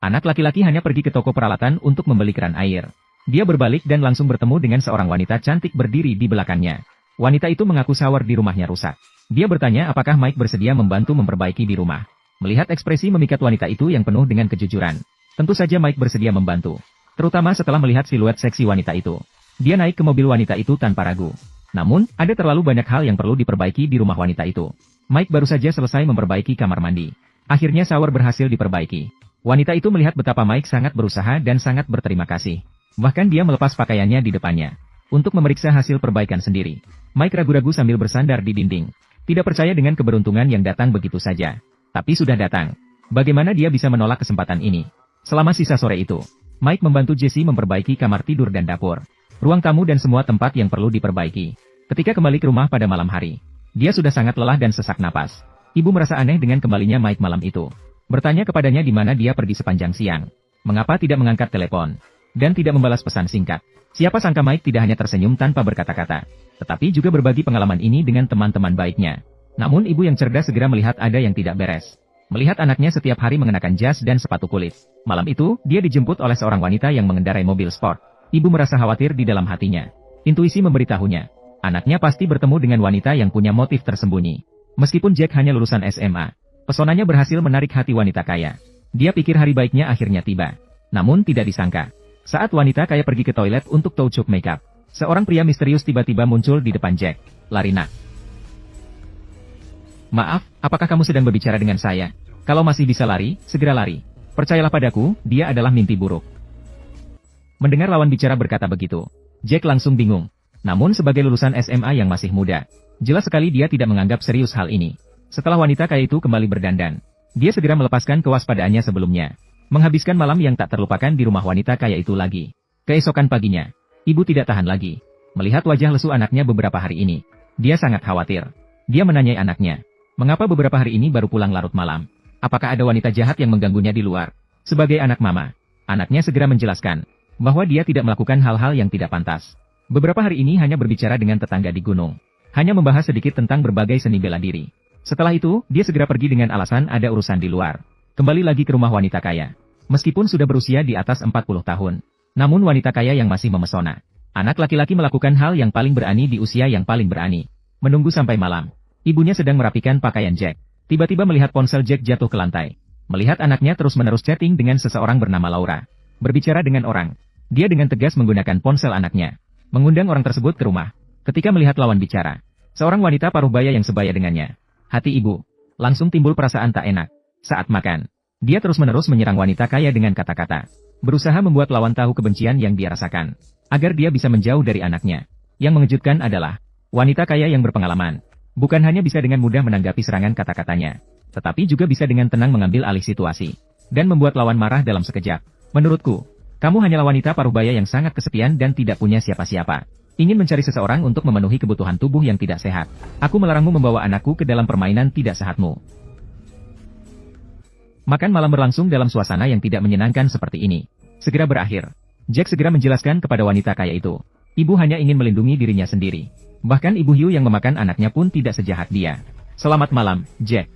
Anak laki-laki hanya pergi ke toko peralatan untuk membeli keran air. Dia berbalik dan langsung bertemu dengan seorang wanita cantik berdiri di belakangnya. Wanita itu mengaku shower di rumahnya rusak. Dia bertanya apakah Mike bersedia membantu memperbaiki di rumah. Melihat ekspresi memikat wanita itu yang penuh dengan kejujuran, tentu saja Mike bersedia membantu. Terutama setelah melihat siluet seksi wanita itu. Dia naik ke mobil wanita itu tanpa ragu. Namun, ada terlalu banyak hal yang perlu diperbaiki di rumah wanita itu. Mike baru saja selesai memperbaiki kamar mandi. Akhirnya shower berhasil diperbaiki. Wanita itu melihat betapa Mike sangat berusaha dan sangat berterima kasih. Bahkan dia melepas pakaiannya di depannya. Untuk memeriksa hasil perbaikan sendiri. Mike ragu-ragu sambil bersandar di dinding. Tidak percaya dengan keberuntungan yang datang begitu saja. Tapi sudah datang. Bagaimana dia bisa menolak kesempatan ini? Selama sisa sore itu, Mike membantu Jesse memperbaiki kamar tidur dan dapur. Ruang tamu dan semua tempat yang perlu diperbaiki. Ketika kembali ke rumah pada malam hari, dia sudah sangat lelah dan sesak napas. Ibu merasa aneh dengan kembalinya Mike malam itu. Bertanya kepadanya di mana dia pergi sepanjang siang. Mengapa tidak mengangkat telepon? Dan tidak membalas pesan singkat. Siapa sangka Mike tidak hanya tersenyum tanpa berkata-kata, tetapi juga berbagi pengalaman ini dengan teman-teman baiknya. Namun ibu yang cerdas segera melihat ada yang tidak beres. Melihat anaknya setiap hari mengenakan jas dan sepatu kulit. Malam itu, dia dijemput oleh seorang wanita yang mengendarai mobil sport. Ibu merasa khawatir di dalam hatinya. Intuisi memberitahunya. Anaknya pasti bertemu dengan wanita yang punya motif tersembunyi. Meskipun Jack hanya lulusan SMA, pesonanya berhasil menarik hati wanita kaya. Dia pikir hari baiknya akhirnya tiba. Namun tidak disangka. Saat wanita kaya pergi ke toilet untuk touch-up makeup, seorang pria misterius tiba-tiba muncul di depan Jack. Larina. Maaf, apakah kamu sedang berbicara dengan saya? Kalau masih bisa lari, segera lari. Percayalah padaku, dia adalah mimpi buruk. Mendengar lawan bicara berkata begitu, Jack langsung bingung. Namun sebagai lulusan SMA yang masih muda, jelas sekali dia tidak menganggap serius hal ini. Setelah wanita kaya itu kembali berdandan, dia segera melepaskan kewaspadaannya sebelumnya. Menghabiskan malam yang tak terlupakan di rumah wanita kaya itu lagi. Keesokan paginya, ibu tidak tahan lagi. Melihat wajah lesu anaknya beberapa hari ini, dia sangat khawatir. Dia menanyai anaknya, mengapa beberapa hari ini baru pulang larut malam? Apakah ada wanita jahat yang mengganggunya di luar? Sebagai anak mama, anaknya segera menjelaskan bahwa dia tidak melakukan hal-hal yang tidak pantas. Beberapa hari ini hanya berbicara dengan tetangga di gunung. Hanya membahas sedikit tentang berbagai seni bela diri. Setelah itu, dia segera pergi dengan alasan ada urusan di luar. Kembali lagi ke rumah wanita kaya. Meskipun sudah berusia di atas 40 tahun. Namun wanita kaya yang masih memesona. Anak laki-laki melakukan hal yang paling berani di usia yang paling berani. Menunggu sampai malam. Ibunya sedang merapikan pakaian Jack. Tiba-tiba melihat ponsel Jack jatuh ke lantai. Melihat anaknya terus-menerus chatting dengan seseorang bernama Laura. Berbicara dengan orang. Dia dengan tegas menggunakan ponsel anaknya. Mengundang orang tersebut ke rumah. Ketika melihat lawan bicara, seorang wanita paruh baya yang sebaya dengannya. Hati ibu langsung timbul perasaan tak enak. Saat makan, dia terus-menerus menyerang wanita kaya dengan kata-kata. Berusaha membuat lawan tahu kebencian yang dia rasakan, agar dia bisa menjauh dari anaknya. Yang mengejutkan adalah, wanita kaya yang berpengalaman, bukan hanya bisa dengan mudah menanggapi serangan kata-katanya, tetapi juga bisa dengan tenang mengambil alih situasi, dan membuat lawan marah dalam sekejap. Menurutku, kamu hanyalah wanita paruh baya yang sangat kesepian dan tidak punya siapa-siapa. Ingin mencari seseorang untuk memenuhi kebutuhan tubuh yang tidak sehat. Aku melarangmu membawa anakku ke dalam permainan tidak sehatmu. Makan malam berlangsung dalam suasana yang tidak menyenangkan seperti ini. Segera berakhir. Jack segera menjelaskan kepada wanita kaya itu. Ibu hanya ingin melindungi dirinya sendiri. Bahkan ibu hiu yang memakan anaknya pun tidak sejahat dia. Selamat malam, Jack.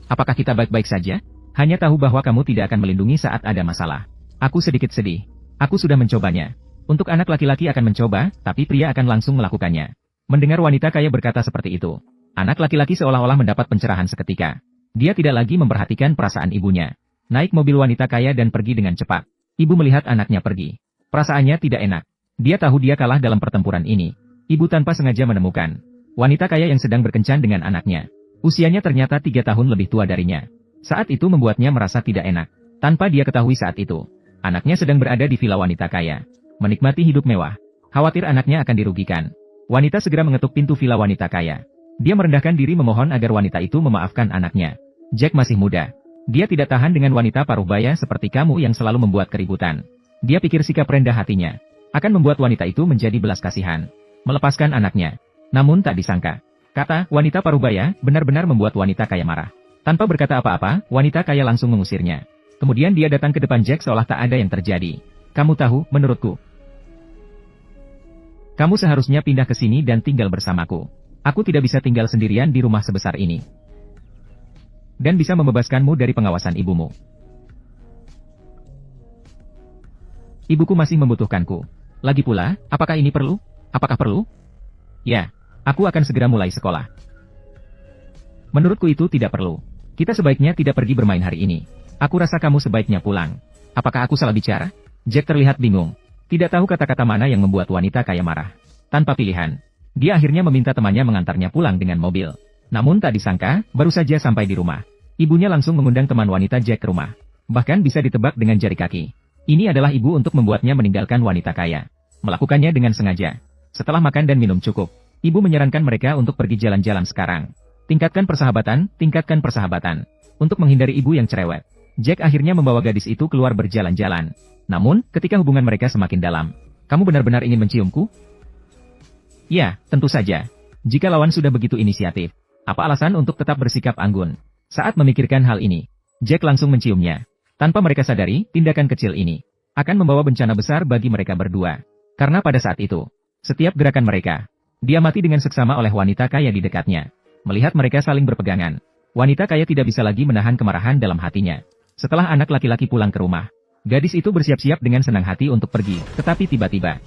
Apakah kita baik-baik saja? Hanya tahu bahwa kamu tidak akan melindungi saat ada masalah. Aku sedikit sedih. Aku sudah mencobanya. Untuk anak laki-laki akan mencoba, tapi pria akan langsung melakukannya. Mendengar wanita kaya berkata seperti itu, anak laki-laki seolah-olah mendapat pencerahan seketika. Dia tidak lagi memperhatikan perasaan ibunya. Naik mobil wanita kaya dan pergi dengan cepat. Ibu melihat anaknya pergi. Perasaannya tidak enak. Dia tahu dia kalah dalam pertempuran ini. Ibu tanpa sengaja menemukan wanita kaya yang sedang berkencan dengan anaknya. Usianya ternyata 3 tahun lebih tua darinya. Saat itu membuatnya merasa tidak enak. Tanpa dia ketahui saat itu, anaknya sedang berada di villa wanita kaya. Menikmati hidup mewah. Khawatir anaknya akan dirugikan. Wanita segera mengetuk pintu villa wanita kaya. Dia merendahkan diri memohon agar wanita itu memaafkan anaknya. Jack masih muda. Dia tidak tahan dengan wanita paruh baya seperti kamu yang selalu membuat keributan. Dia pikir sikap rendah hatinya akan membuat wanita itu menjadi belas kasihan. Melepaskan anaknya. Namun tak disangka, kata wanita paruh baya benar-benar membuat wanita kaya marah. Tanpa berkata apa-apa, wanita kaya langsung mengusirnya. Kemudian dia datang ke depan Jack seolah tak ada yang terjadi. Kamu tahu, menurutku, kamu seharusnya pindah ke sini dan tinggal bersamaku. Aku tidak bisa tinggal sendirian di rumah sebesar ini. Dan bisa membebaskanmu dari pengawasan ibumu. Ibuku masih membutuhkanku. Lagi pula, apakah ini perlu? Apakah perlu? Ya, aku akan segera mulai sekolah. Menurutku itu tidak perlu. Kita sebaiknya tidak pergi bermain hari ini. Aku rasa kamu sebaiknya pulang. Apakah aku salah bicara? Jack terlihat bingung. Tidak tahu kata-kata mana yang membuat wanita kaya marah. Tanpa pilihan, dia akhirnya meminta temannya mengantarnya pulang dengan mobil. Namun tak disangka, baru saja sampai di rumah, ibunya langsung mengundang teman wanita Jack ke rumah. Bahkan bisa ditebak dengan jari kaki. Ini adalah ibu untuk membuatnya meninggalkan wanita kaya. Melakukannya dengan sengaja. Setelah makan dan minum cukup, ibu menyarankan mereka untuk pergi jalan-jalan sekarang. Tingkatkan persahabatan. Untuk menghindari ibu yang cerewet, Jack akhirnya membawa gadis itu keluar berjalan-jalan. Namun, ketika hubungan mereka semakin dalam, kamu benar-benar ingin menciumku? Ya, tentu saja. Jika lawan sudah begitu inisiatif, apa alasan untuk tetap bersikap anggun? Saat memikirkan hal ini, Jack langsung menciumnya. Tanpa mereka sadari, tindakan kecil ini akan membawa bencana besar bagi mereka berdua. Karena pada saat itu, setiap gerakan mereka, dia mati dengan seksama oleh wanita kaya di dekatnya. Melihat mereka saling berpegangan, wanita kaya tidak bisa lagi menahan kemarahan dalam hatinya. Setelah anak laki-laki pulang ke rumah, gadis itu bersiap-siap dengan senang hati untuk pergi, tetapi tiba-tiba.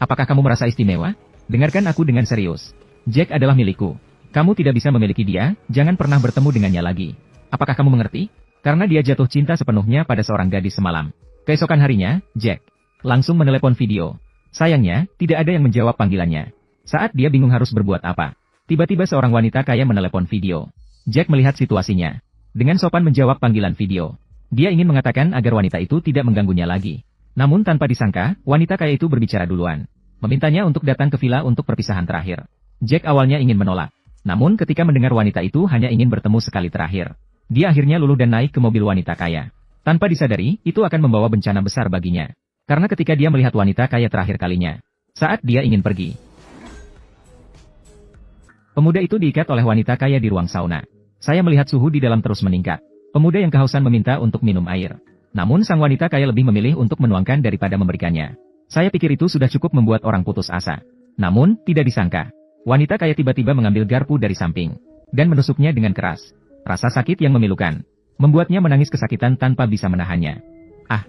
Apakah kamu merasa istimewa? Dengarkan aku dengan serius. Jack adalah milikku. Kamu tidak bisa memiliki dia, jangan pernah bertemu dengannya lagi. Apakah kamu mengerti? Karena dia jatuh cinta sepenuhnya pada seorang gadis semalam. Keesokan harinya, Jack langsung menelepon video. Sayangnya, tidak ada yang menjawab panggilannya. Saat dia bingung harus berbuat apa, tiba-tiba seorang wanita kaya menelepon video. Jack melihat situasinya. Dengan sopan menjawab panggilan video. Dia ingin mengatakan agar wanita itu tidak mengganggunya lagi. Namun tanpa disangka, wanita kaya itu berbicara duluan. Memintanya untuk datang ke villa untuk perpisahan terakhir. Jack awalnya ingin menolak. Namun ketika mendengar wanita itu hanya ingin bertemu sekali terakhir, dia akhirnya luluh dan naik ke mobil wanita kaya. Tanpa disadari, itu akan membawa bencana besar baginya. Karena ketika dia melihat wanita kaya terakhir kalinya, saat dia ingin pergi, pemuda itu diikat oleh wanita kaya di ruang sauna. Saya melihat suhu di dalam terus meningkat. Pemuda yang kehausan meminta untuk minum air. Namun sang wanita kaya lebih memilih untuk menuangkan daripada memberikannya. Saya pikir itu sudah cukup membuat orang putus asa. Namun, tidak disangka, wanita kaya tiba-tiba mengambil garpu dari samping dan menusuknya dengan keras. Rasa sakit yang memilukan membuatnya menangis kesakitan tanpa bisa menahannya. Ah,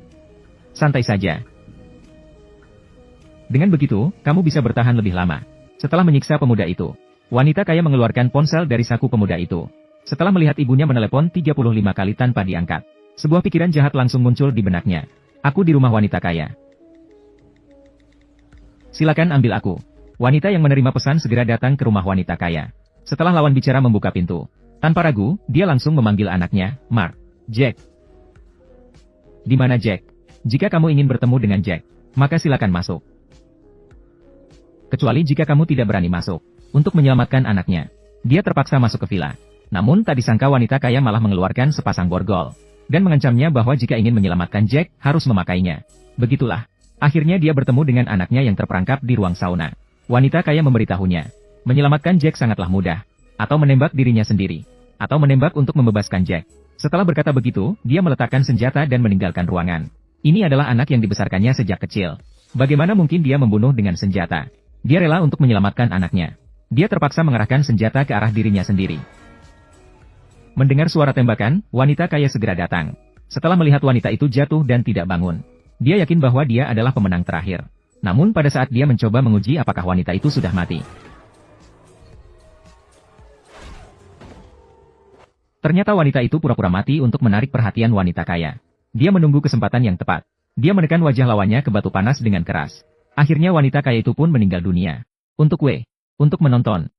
santai saja. Dengan begitu, kamu bisa bertahan lebih lama. Setelah menyiksa pemuda itu, wanita kaya mengeluarkan ponsel dari saku pemuda itu. Setelah melihat ibunya menelepon 35 kali tanpa diangkat, sebuah pikiran jahat langsung muncul di benaknya. Aku di rumah wanita kaya. Silakan ambil aku. Wanita yang menerima pesan segera datang ke rumah wanita kaya. Setelah lawan bicara membuka pintu, tanpa ragu, dia langsung memanggil anaknya, Mark. Jack. Di mana Jack? Jika kamu ingin bertemu dengan Jack, maka silakan masuk. Kecuali jika kamu tidak berani masuk. Untuk menyelamatkan anaknya, dia terpaksa masuk ke villa. Namun tak disangka wanita kaya malah mengeluarkan sepasang borgol. Dan mengancamnya bahwa jika ingin menyelamatkan Jack, harus memakainya. Begitulah. Akhirnya dia bertemu dengan anaknya yang terperangkap di ruang sauna. Wanita kaya memberitahunya. Menyelamatkan Jack sangatlah mudah. Atau menembak dirinya sendiri. Atau menembak untuk membebaskan Jack. Setelah berkata begitu, dia meletakkan senjata dan meninggalkan ruangan. Ini adalah anak yang dibesarkannya sejak kecil. Bagaimana mungkin dia membunuh dengan senjata? Dia rela untuk menyelamatkan anaknya. Dia terpaksa mengarahkan senjata ke arah dirinya sendiri. Mendengar suara tembakan, wanita kaya segera datang. Setelah melihat wanita itu jatuh dan tidak bangun, dia yakin bahwa dia adalah pemenang terakhir. Namun pada saat dia mencoba menguji apakah wanita itu sudah mati, ternyata wanita itu pura-pura mati untuk menarik perhatian wanita kaya. Dia menunggu kesempatan yang tepat. Dia menekan wajah lawannya ke batu panas dengan keras. Akhirnya wanita kaya itu pun meninggal dunia. Untuk menonton.